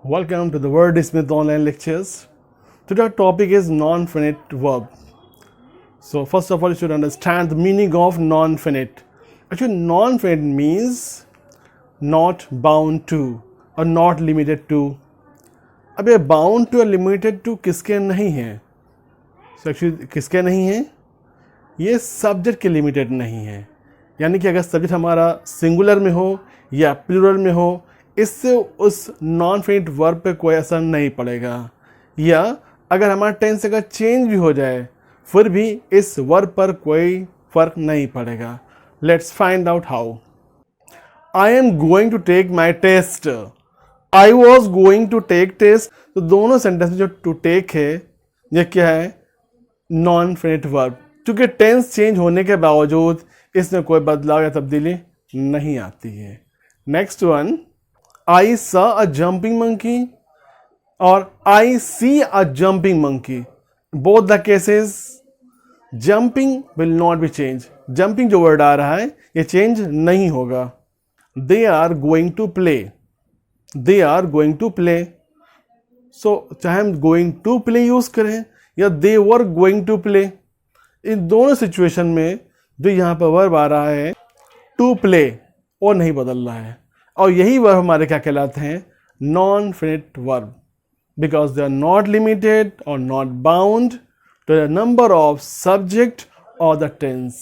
Welcome to the Wordsmith online lectures. Today our topic is non-finite verb. So first of all, you should understand the meaning of non-finite. Actually, non-finite means not bound to or not limited to. अब ये bound to और limited to किसके नहीं है? So actually किसके नहीं है? ये सब्जेक्ट के लिमिटेड नहीं है. यानी कि अगर सब्जेक्ट हमारा सिंगुलर में हो या प्लूरल में हो, इससे उस नॉन फिनिट वर्ब पे कोई असर नहीं पड़ेगा. या अगर हमारा टेंस अगर चेंज भी हो जाए फिर भी इस वर्ब पर कोई फर्क नहीं पड़ेगा. Let's find out how. I am going to take my test. I was going to take test. तो दोनों सेंटेंस में जो टू टेक है ये क्या है? Non finite verb. क्योंकि टेंस चेंज होने के बावजूद इसमें कोई बदलाव या तब्दीली नहीं आती है. नेक्स्ट वन, आई सा अ जंपिंग मंकी और I see a jumping monkey. Both the cases jumping will not be change. Jumping जो वर्ड आ रहा है ये चेंज नहीं होगा. They are going to play. They are going to play. So चाहे हम गोइंग टू प्ले यूज करें या they were going to play, इन दोनों सिचुएशन में जो यहाँ पर वर्ब आ रहा है टू प्ले वो नहीं बदल रहा है. और यही वर्ब हमारे क्या कहलाते हैं? Non finite verb, because they are not limited और not bound to the number of subject और द टेंस.